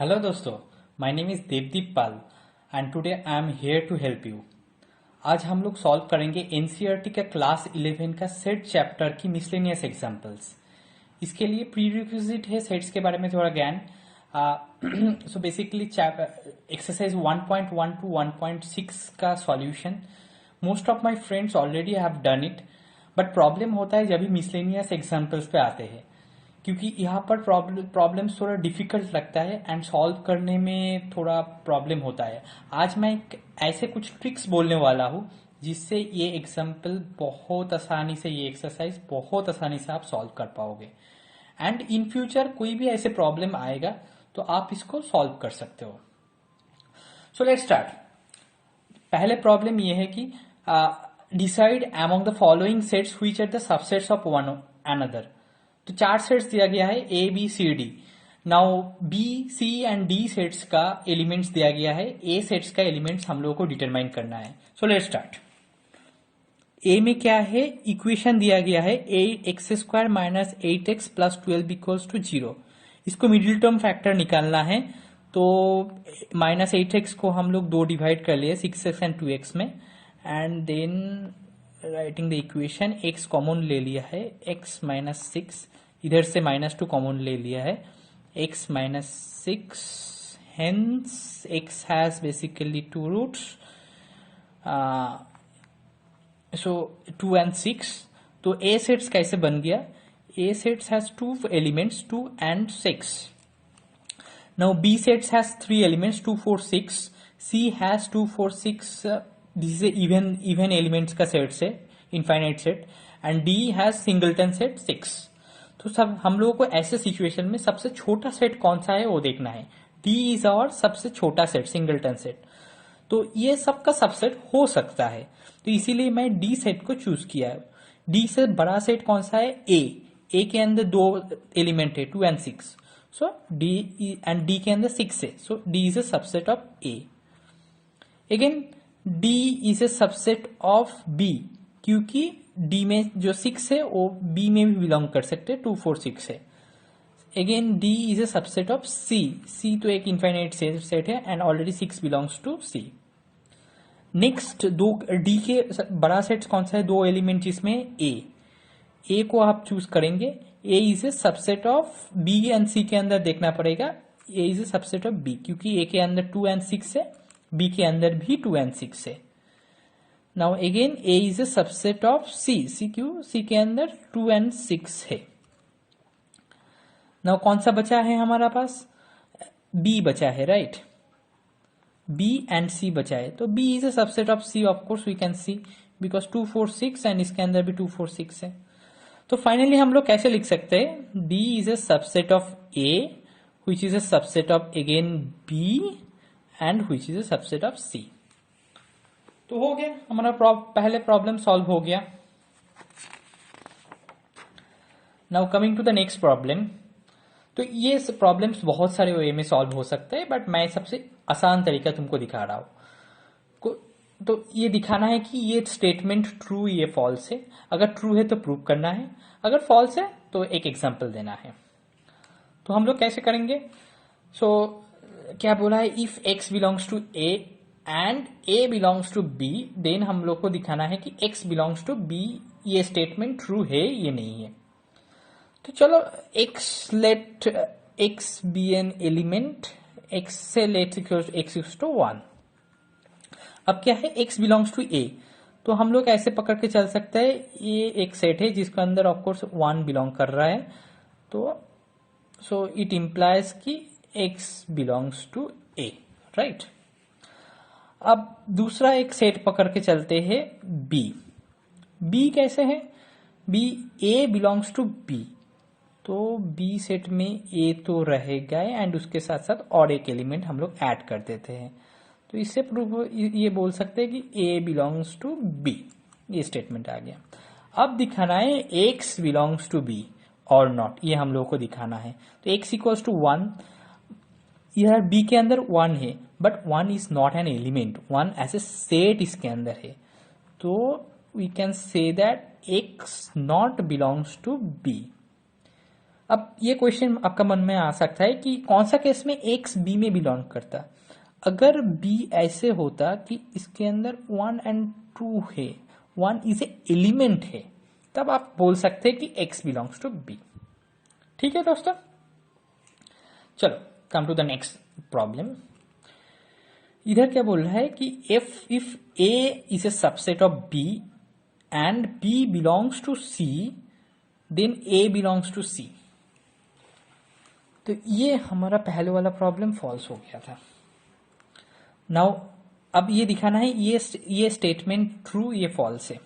Hello दोस्तों, my name is Debdeep Pal and today I am here to help you. आज हम लोग सॉल्व करेंगे एनसीईआरटी का क्लास 11 का सेट चैप्टर की मिसलेनियस एग्जांपल्स। इसके लिए प्री रिक्विजिट है सेट्स के बारे में थोड़ा ज्ञान। सो बेसिकली एक्सरसाइज 1.1 टू 1.6 का solution most of my friends already have done it, but problem होता है जब भी मिसलेनियस एग्जांपल्स पे आते हैं, क्योंकि यहाँ पर प्रॉब्लम्स थोड़ा डिफिकल्ट लगता है एंड सॉल्व करने में थोड़ा प्रॉब्लम होता है। आज मैं ऐसे कुछ ट्रिक्स बोलने वाला हूँ जिससे ये एग्जाम्पल बहुत आसानी से, ये एक्सरसाइज बहुत आसानी से आप सॉल्व कर पाओगे एंड इन फ्यूचर कोई भी ऐसे प्रॉब्लम आएगा तो आप इसको सॉल्व कर सकते हो। So let's start. पहले प्रॉब्लम ये है कि decide among the following sets which are the subsets of one another. तो चार सेट्स दिया गया है A B C D. Now B C and D sets का एलिमेंट्स दिया गया है, ए सेट्स का एलिमेंट्स हम लोगों को डिटरमाइन करना है। सो लेट्स स्टार्ट। ए में क्या है, इक्वेशन दिया गया है x² minus 8x plus 12 equals to 0। इसको मिडिल टर्म फैक्टर निकालना है, तो माइनस 8x को हम लोग दो डिवाइड कर लिए 6x एंड 2x में, and then writing the equation x common ले लिया है, x माइनस 6, इधर से -2 कॉमन ले लिया है, x minus 6, hence x has basically two roots, so 2 and 6। तो a सेट्स कैसे बन गया, a sets has 2 elements 2 and 6। Now b sets has 3 elements 2 4 6, c has 2 4 6, this is even elements का सेट से infinite set, and d has singleton set 6। तो सब हम लोगों को ऐसे सिचुएशन में सबसे छोटा सेट कौन सा है वो देखना है। d इज आवर सबसे छोटा सेट, सिंगलटन सेट। तो ये सबका सबसेट हो सकता है, तो इसीलिए मैं डी सेट को चूज किया है। डी से बड़ा सेट कौन सा है, ए के अंदर 2 एलिमेंट है 2 and 6, so D and D के अंदर 6 है, so D is a subset of A. Again D is a subset of B, क्योंकि डी में जो 6 है वो बी में भी बिलोंग कर सकते हैं, 2 4 6 है। Again D is a subset of C, C तो एक इनफाइनाइट सेट है and already 6 belongs to C. Next दो डी के बड़ा सेट कौन सा है, 2 एलिमेंट जिसमें ए को आप चूज करेंगे। A is a subset of B and C के अंदर देखना पड़ेगा, A is a subset of B, क्योंकि ए के अंदर 2 and 6 है, बी के अंदर भी 2 and 6 है। Now again A is a subset of C, C क्यों, सी के अंदर 2 and 6 है। नाउ कौन सा बचा है हमारा पास, बी बचा है, राइट, B and C बचा है, तो B is a subset of C, of course we can see because 2 4 6 and इसके अंदर भी 2 4 6 है। तो फाइनली हम लोग कैसे लिख सकते हैं, D is a subset of A which is a subset of again B and which is a subset of C। तो हो गया हमारा पहले प्रॉब्लम सॉल्व हो गया। Now coming to the next problem. तो ये प्रॉब्लम्स बहुत सारे वे में सॉल्व हो सकते हैं, बट मैं सबसे आसान तरीका तुमको दिखा रहा हूं। तो ये दिखाना है कि ये स्टेटमेंट ट्रू ये फॉल्स है, अगर ट्रू है तो प्रूव करना है, अगर फॉल्स है तो एक एग्जांपल देना है। तो हम लोग कैसे करेंगे, सो क्या बोला है, if x belongs to a and a belongs to b, then हम लोग को दिखाना है कि x बिलोंग्स टू b, ये स्टेटमेंट ट्रू है ये नहीं है। तो चलो let x be an element, x से लेट x टू 1। अब क्या है, x बिलोंग्स टू a, तो हम लोग ऐसे पकड़ के चल सकते हैं, ये एक सेट है जिसके अंदर ऑफकोर्स 1 बिलोंग कर रहा है, तो सो इट इम्प्लाइज कि x belongs to a, right. अब दूसरा एक सेट पकड़ के चलते हैं b कैसे है, b a belongs to b, तो B सेट में A तो रहेगा एंड उसके साथ साथ और एक एलिमेंट हम लोग ऐड कर देते हैं, तो इससे प्रूव ये बोल सकते हैं कि A बिलोंग्स टू B, ये स्टेटमेंट आ गया। अब दिखाना है X बिलोंग्स टू B और नॉट, ये हम लोग को दिखाना है। तो X इक्वल्स टू 1, यार B के अंदर 1 है, but 1 is not an element, 1 ऐसे सेट इसके अंदर है, तो we can say that X not belongs to B। अब ये क्वेश्चन आपका मन में आ सकता है कि कौन सा केस में एक्स बी में बिलोंग करता। अगर बी ऐसे होता कि इसके अंदर 1 एंड 2 है, 1 इज ए एलिमेंट है, तब आप बोल सकते हैं कि एक्स बिलोंग्स टू बी। ठीक है दोस्तों, चलो come to the next problem. इधर क्या बोल रहा है कि if A is a subset of B and B belongs to C, then A belongs to C. तो ये हमारा पहले वाला प्रॉब्लम फॉल्स हो गया था। नाउ अब ये दिखाना है ये स्टेटमेंट ट्रू ये फॉल्स है।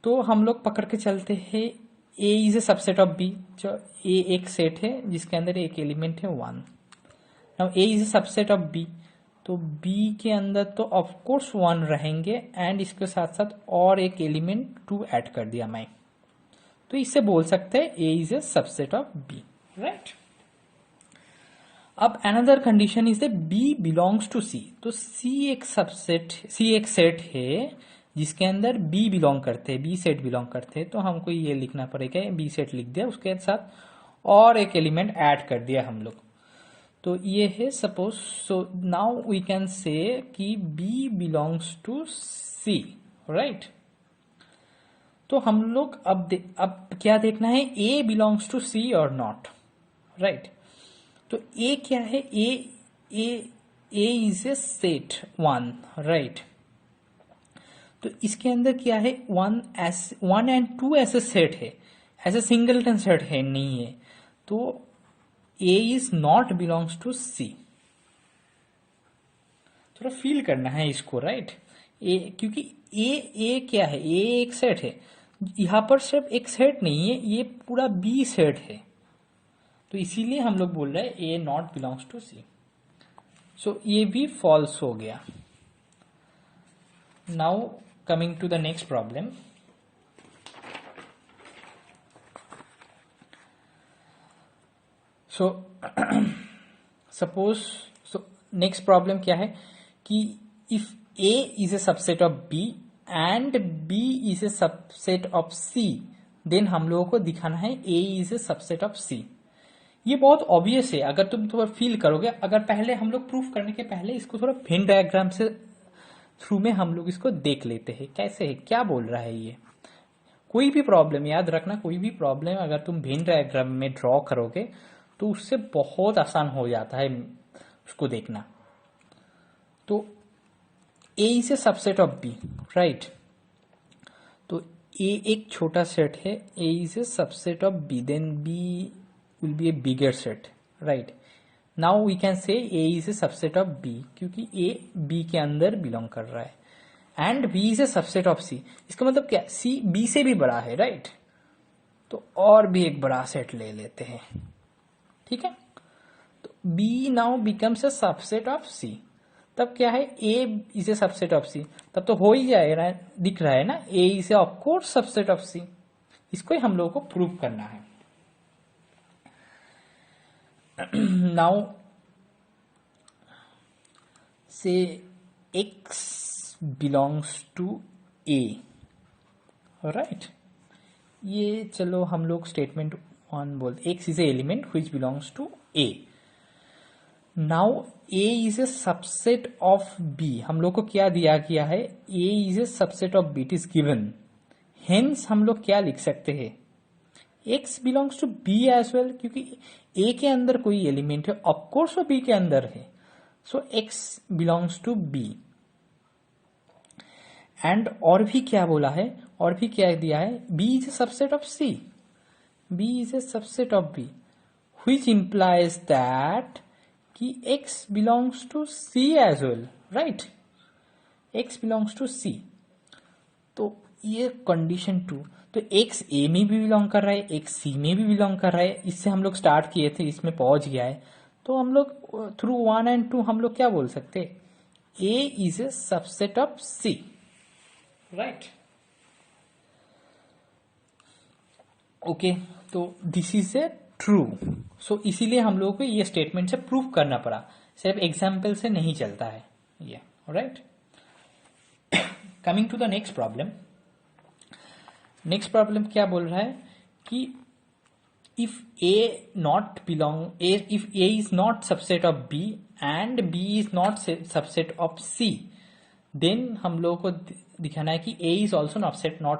तो हम लोग पकड़ के चलते हैं A is a subset of B, जो ए एक सेट है जिसके अंदर एक एलिमेंट है 1। Now A is a subset of B, तो बी के अंदर तो ऑफ कोर्स 1 रहेंगे एंड इसके साथ साथ और एक एलिमेंट 2 ऐड कर दिया मैं, तो इससे बोल सकते हैं A is a subset of B, right. अब another condition is B belongs to C, तो सी एक सेट है जिसके अंदर बी बिलोंग करते हैं, बी सेट बिलोंग करते हैं। तो हमको ये लिखना पड़ेगा, बी सेट लिख दिया, उसके साथ और एक एलिमेंट ऐड कर दिया हम लोग। तो ये है suppose, so now we can say कि B belongs to C, right. तो हम लोग अब क्या देखना है, ए बिलोंग्स टू सी और नॉट, राइट। तो ए क्या है, A is A set 1, right. तो इसके अंदर क्या है, 1 एंड 2 ऐसे सेट है, ऐसे सिंगलटन सेट है नहीं है। तो A is not belongs to सी। थोड़ा फील करना है इसको, राइट। ए क्योंकि ए क्या है, ए एक सेट है, यहां पर सिर्फ एक सेट नहीं है, ये पूरा बी सेट है, तो इसीलिए हम लोग बोल रहे हैं A not belongs to C. So ये भी फॉल्स हो गया। Now coming to the next problem. So suppose, next problem क्या है कि if A is a subset of B and B is a subset of C, then हम लोगों को दिखाना है A is a subset of C. ये बहुत ऑब्वियस है, अगर तुम थोड़ा फील करोगे। अगर पहले हम लोग प्रूफ करने के पहले इसको थोड़ा वेन डायग्राम से थ्रू में हम लोग इसको देख लेते हैं कैसे है, क्या बोल रहा है ये। कोई भी प्रॉब्लम याद रखना, कोई भी प्रॉब्लम अगर तुम वेन डायग्राम में ड्रॉ करोगे तो उससे बहुत आसान हो जाता है उसको देखना। तो A is a subset of B, right. तो ए एक छोटा सेट है, A is a subset of B, then B will be a bigger set, right. Now we can say A is a subset of B, क्योंकि A B के अंदर belong कर रहा है, and B is a subset of C. इसका मतलब क्या, C B से भी बड़ा है, राइट। तो और भी एक बड़ा सेट ले लेते हैं, ठीक है। तो B now becomes a subset of C, तब क्या है, A is a subset of C, तब तो हो ही जाएगा, दिख रहा है ना, A is a of course subset of C. इसको ही हम लोगों को प्रूव करना है। नाउ से x belongs to a, right. ये चलो हम लोग स्टेटमेंट 1 बोलते, x is a element which belongs to a। Now a is a subset of b, हम लोग को क्या दिया गया है, a is a subset of b, it is given. Hence हम लोग क्या लिख सकते हैं, x belongs to b as well, क्योंकि a के अंदर कोई एलिमेंट है, ऑफकोर्स वो b के अंदर है, so x belongs to b। And और भी क्या बोला है, और भी क्या दिया है, b is a subset of c, b is a subset of b, which implies that कि x belongs to c as well, right. x belongs to c, तो ये कंडीशन 2। तो x a में भी बिलोंग कर रहा है, x c में भी बिलोंग कर रहा है। इससे हम लोग स्टार्ट किए थे, इसमें पहुंच गया है, तो हम लोग थ्रू 1 एंड 2 हम लोग क्या बोल सकते हैं, a is a subset of c, right. Okay, तो दिस इज ए ट्रू। सो इसीलिए हम लोगों को ये स्टेटमेंट से प्रूव करना पड़ा, सिर्फ एग्जाम्पल से नहीं चलता है ये, right. Coming to the next problem. Next problem क्या बोल रहा है कि if A not belong A, if A is not subset of B and B is not subset of C, then हम लोगों को दिखाना है कि A is also not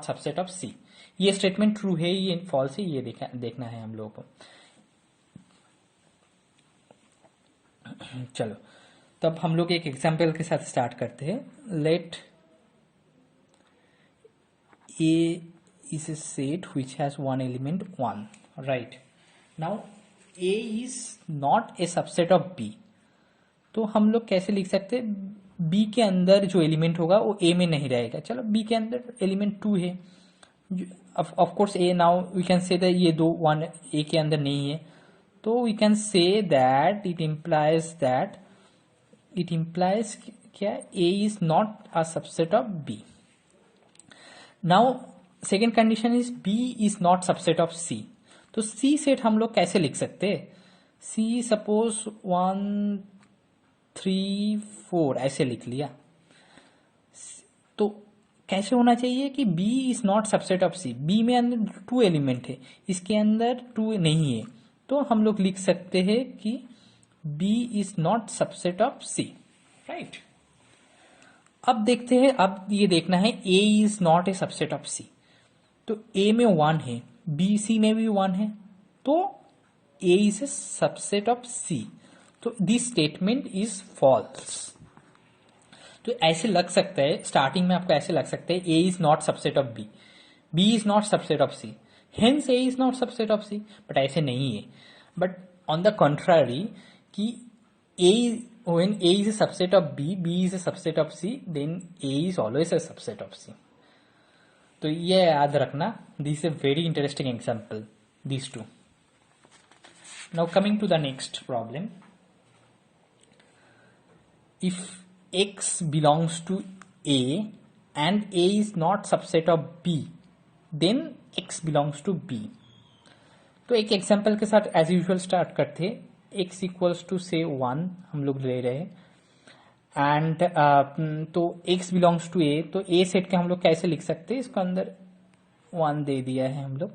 subset of C. ये स्टेटमेंट ट्रू है ये फॉल्स है, ये देखना है हम लोगों को. चलो तब हम लोग एक एग्जाम्पल के साथ स्टार्ट करते हैं. Let A is a set which has one element 1, right? Now A is not a subset of B. तो हम लोग कैसे लिख सकते हैं? B के अंदर जो एलिमेंट होगा वो A में नहीं रहेगा. चलो B के अंदर एलिमेंट 2 है. Of course A, now we can say that ये दो 1 A के अंदर नहीं है. तो we can say that it implies क्या? A is not a subset of B. Now second condition is B is not subset of C. तो C set हम लोग कैसे लिख सकते हैं? C सपोज 1 3 4 ऐसे लिख लिया. तो कैसे होना चाहिए कि B is not subset of C. B में अंदर 2 एलिमेंट है, इसके अंदर 2 नहीं है. तो हम लोग लिख सकते हैं कि B is not subset of C, right. अब देखते हैं, अब ये देखना है A is not a subset of C. तो A में 1 है, B C में भी 1 है, तो A is a subset of C. तो दिस स्टेटमेंट इज फॉल्स. तो ऐसे लग सकता है, स्टार्टिंग में आपको ऐसे लग सकता है A is not subset of B, B is not subset of C, hence A is not subset of C. But ऐसे नहीं है. बट ऑन द कंट्रारी कि when A is a subset of B, B is a subset of C, then A is always a subset of C. तो ये याद रखना. This is a very interesting example, these two. Now coming to the next problem. If X belongs to A and A is not subset of B, then X belongs to B. तो एक example के साथ as usual start करते हैं. X equals to से 1 हम लोग ले रहे हैं. एंड तो X बिलोंग्स टू A, तो A सेट के हम लोग कैसे लिख सकते हैं? इसको अंदर 1 दे दिया है हम लोग.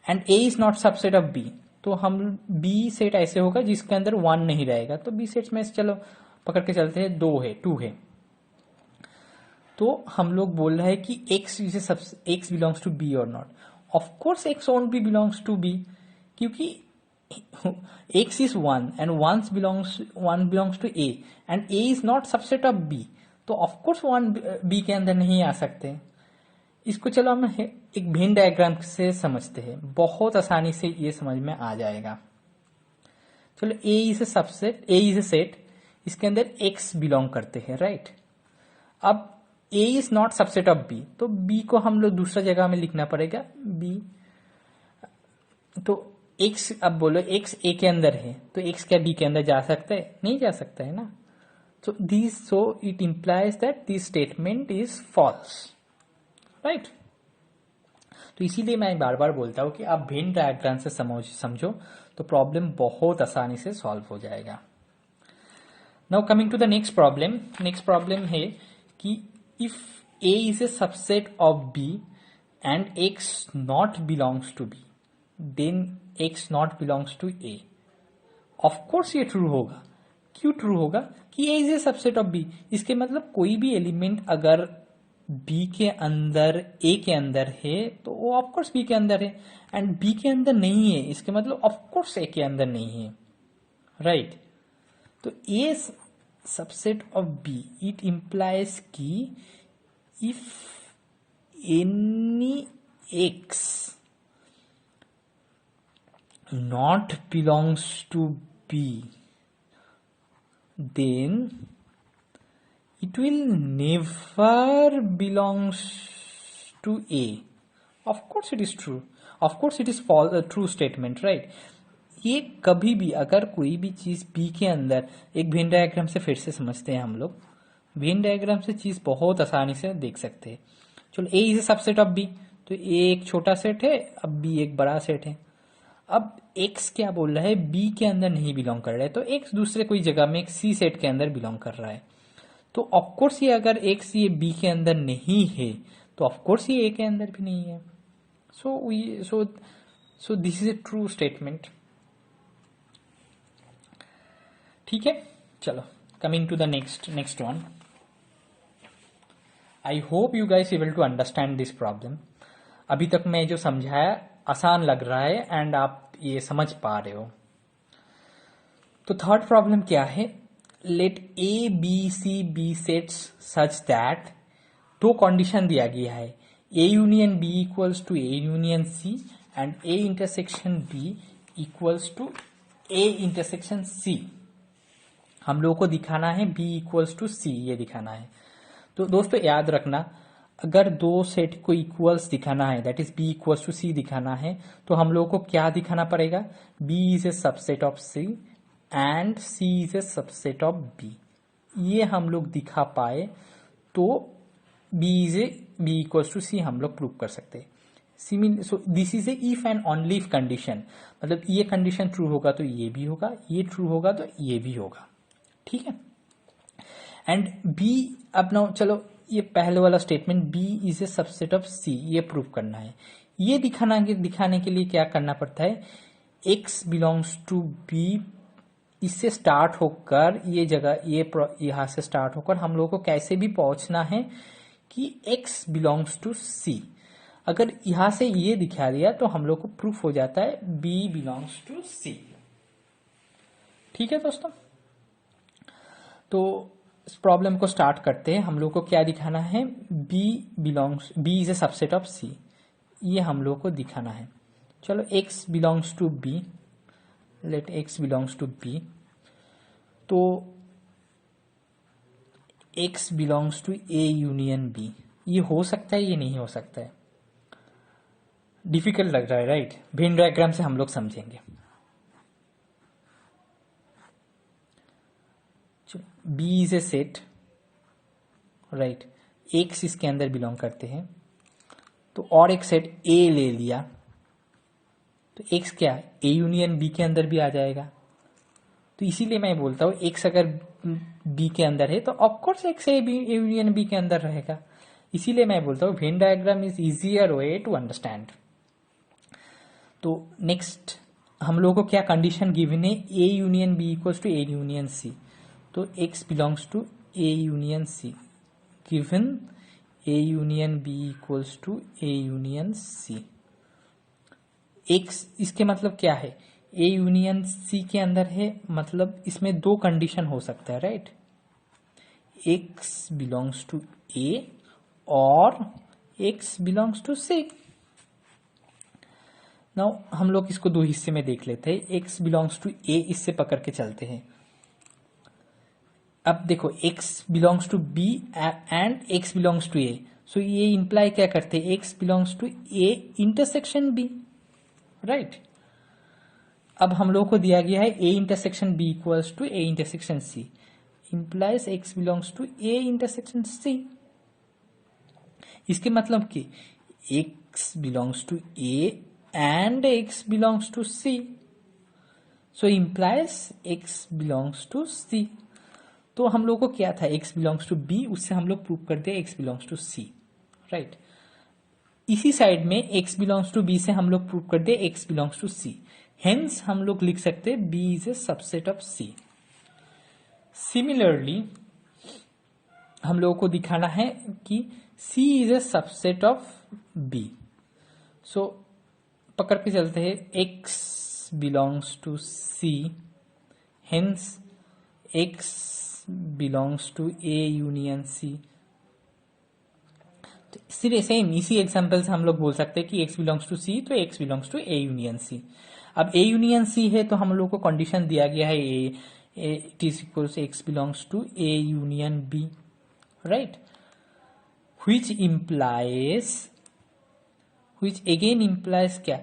And A is not subset of B, तो हम B सेट ऐसे होगा जिसके अंदर 1 नहीं रहेगा. तो B सेट में चलो पकड़ के चलते हैं, 2 है. तो हम लोग बोल रहे हैं कि X बिलोंग्स टू B और not. Of course X won't be belongs to B, क्योंकि X is 1 and 1 belongs to A and A is not subset of B. तो of course 1 B के अंदर नहीं आ सकते. इसको चलो हम एक वेन डायग्राम से समझते हैं, बहुत आसानी से ये समझ में आ जाएगा. चलो A is a subset, A is a set, इसके अंदर X बिलोंग करते हैं, राइट. अब A is not subset of B, तो B को हम लोग दूसरा जगह में लिखना पड़ेगा B. तो X, अब बोलो X A के अंदर है, तो X क्या B के अंदर जा सकता है? नहीं जा सकता है ना. so it implies that this statement is false, right? तो इसीलिए मैं बार बार बोलता हूं कि आप वेन डायग्राम से समझो तो प्रॉब्लम बहुत आसानी से सॉल्व हो जाएगा. Now coming to the next problem. Next problem है कि if A is a subset of B and X not belongs to B, then X not belongs to A. Of course ये true होगा. क्यों true होगा? कि A is a subset of B. इसके मतलब कोई भी एलिमेंट अगर B के अंदर A के अंदर है तो वो ऑफ कोर्स B के अंदर है, एंड B के अंदर नहीं है इसके मतलब ऑफ कोर्स A के अंदर नहीं है, राइट. तो A subset of B, it implies कि if any X not belongs to B, then it will never belongs to A. Of course it is true. Of course it is false, a true statement, right? ये कभी भी अगर कोई भी चीज B के अंदर, एक वेन डायग्राम से फिर से समझते हैं हम लोग. वेन डायग्राम से चीज बहुत आसानी से देख सकते हैं. चलो A is a subset of B, तो A एक छोटा सेट है, अब B एक बड़ा सेट है. अब X क्या बोल रहा है? B के अंदर नहीं बिलोंग कर रहा है, तो X दूसरे कोई जगह में एक C सेट के अंदर बिलोंग कर रहा है. तो ऑफकोर्स ये अगर X ये B के अंदर नहीं है तो ऑफकोर्स ये A के अंदर भी नहीं है. So this is a true statement. ठीक है, चलो coming to the next one. I hope you guys able to understand this problem. अभी तक मैं जो समझाया आसान लग रहा है एंड आप ये समझ पा रहे हो। तो थर्ड प्रॉब्लम क्या है, let A B C B sets such that, दो कंडीशन दिया गया है, A union B equals to A union C and A intersection B equals to A intersection C. हम लोगों को दिखाना है बी इक्वल्स टू सी, ये दिखाना है। तो दोस्तों याद रखना, अगर दो सेट को इक्वल्स दिखाना है, that is B equals to C दिखाना है, तो हम लोगों को क्या दिखाना पड़ेगा, B is a subset of C and C is a subset of B. ये हम लोग दिखा पाए तो बी इक्वल्स टू सी हम लोग प्रूव कर सकते हैं। सो this is A if and only if condition, मतलब ये कंडीशन ट्रू होगा तो ये भी होगा, ये ट्रू होगा तो ये भी होगा। ठीक है, एंड बी, अब ना चलो ये पहले वाला statement B is a subset of C, ये प्रूव करना है। ये दिखाने के लिए क्या करना पड़ता है, एक्स बिलोंग्स टू बी, इससे स्टार्ट होकर ये जगह, ये यहां से स्टार्ट होकर हम लोगों को कैसे भी पहुंचना है कि x बिलोंग्स टू c। अगर यहां से ये दिखा दिया तो हम लोग को प्रूफ हो जाता है b बिलोंग्स टू c। ठीक है दोस्तों, तो इस प्रॉब्लम को स्टार्ट करते हैं। हम लोग को क्या दिखाना है, b is a subset of c, ये हम लोग को दिखाना है। चलो x belongs to b, let x belongs to b, तो x belongs to a union b, ये हो सकता है, ये नहीं हो सकता है, डिफिकल्ट लग रहा है राइट। वेन डायग्राम से हम लोग समझेंगे। b is A set right, x इसके अंदर बिलोंग करते हैं, तो और एक सेट a ले लिया तो x क्या है, a यूनियन b के अंदर भी आ जाएगा। तो इसीलिए मैं बोलता हूं x अगर b के अंदर है तो of course x a union b के अंदर रहेगा। इसीलिए मैं बोलता हूं Venn diagram is easier way to understand. तो नेक्स्ट हम लोगों को क्या कंडीशन गिवन है, a union b equals to a union c, तो x belongs to a union c, given a union b equals to a union c। x इसके मतलब क्या है, a यूनियन c के अंदर है, मतलब इसमें दो कंडीशन हो सकता है right, x belongs to a और x belongs to c। Now हम लोग इसको दो हिस्से में देख लेते हैं, x बिलोंग्स टू a इससे पकड़ के चलते हैं। अब देखो x belongs to b and x belongs to a, so ये इंप्लाई क्या करते हैं, x belongs to a intersection b right. अब हम लोग को दिया गया है a intersection b equals to a intersection c, implies x belongs to a intersection c। इसके मतलब कि x belongs to a and x belongs to c, so implies x belongs to c। तो हम लोग को क्या था, x बिलोंग्स टू b, उससे हम लोग प्रूव करते हैं x belongs to c right. इसी साइड में x बिलोंग्स टू b से हम लोग प्रूव करते हैं x belongs to c, hence हम लोग लिख सकते हैं b is a subset of c। Similarly हम लोगों को दिखाना है कि c is a subset of b, so पकड़ के चलते हैं, x belongs to c, hence x belongs to a union c। तो सिर्फ सेम इसी एग्जांपल से हम लोग बोल सकते हैं कि x बिलोंग्स टू c, तो x belongs to a union c। अब a यूनियन c है तो हम लोग को कंडीशन दिया गया है it is equal to x belongs to a union b right, which again implies क्या,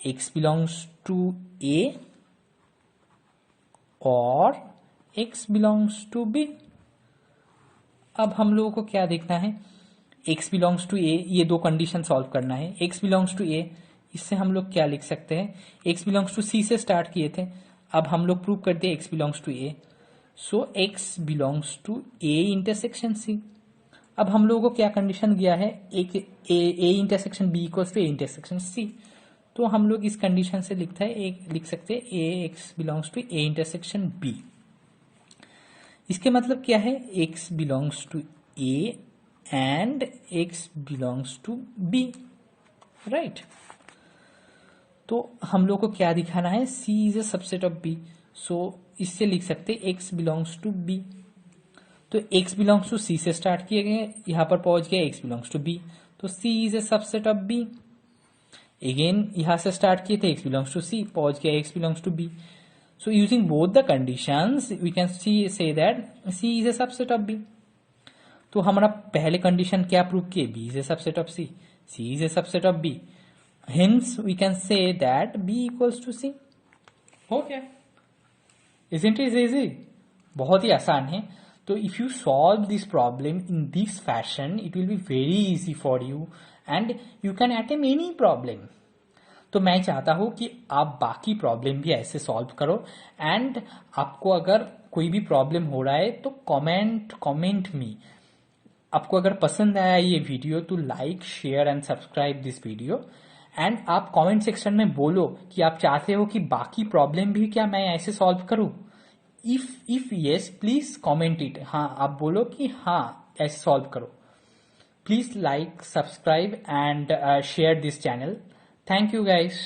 x बिलोंग्स टू a और x बिलोंग्स टू b। अब हम लोगों को क्या देखना है, x बिलोंग्स टू a, ये दो कंडीशन सॉल्व करना है। x बिलोंग्स टू a, इससे हम लोग क्या लिख सकते हैं, x बिलोंग्स टू c से स्टार्ट किए थे, अब हम लोग प्रूव करते हैं x belongs to a, so x belongs to a intersection c। अब हम लोगों को क्या कंडीशन दिया है, a intersection b equals to a intersection c, तो हम लोग इस कंडीशन से लिख सकते हैं A X belongs to A intersection B. इसके मतलब क्या है, X belongs to A and X belongs to B, right. तो हम लोग को क्या दिखाना है, C is a subset of B, so इससे लिख सकते हैं एक्स बिलोंग्स टू बी। तो एक्स बिलोंग्स टू सी से स्टार्ट किए गए, यहां पर पहुंच गया एक्स बिलोंग्स टू बी, तो C is a subset of B. Again यहां से स्टार्ट किए थे एक्स बिलोंग्स टू सी, पहुंच गया X belongs to B. So using both the conditions, we can say that C is a subset of B. तो हमारा पहले condition क्या प्रूव किए, B is a subset of C, C is a subset of B. Hence we can say that B equals to C. हो गया, isn't it easy? बहुत ही आसान है। तो if you solve this problem in this fashion, it will be very easy for you and you can attempt any problem. तो मैं चाहता हूं कि आप बाकी प्रॉब्लम भी ऐसे सॉल्व करो, एंड आपको अगर कोई भी प्रॉब्लम हो रहा है तो कमेंट मी। आपको अगर पसंद आया ये वीडियो तो like share and subscribe this video, and आप कमेंट सेक्शन में बोलो कि आप चाहते हो कि बाकी प्रॉब्लम भी क्या मैं ऐसे सॉल्व करूं। If yes please comment it, हाँ आप बोलो कि हाँ ऐसे सॉल्व करो। Please like subscribe and share this channel. Thank you guys.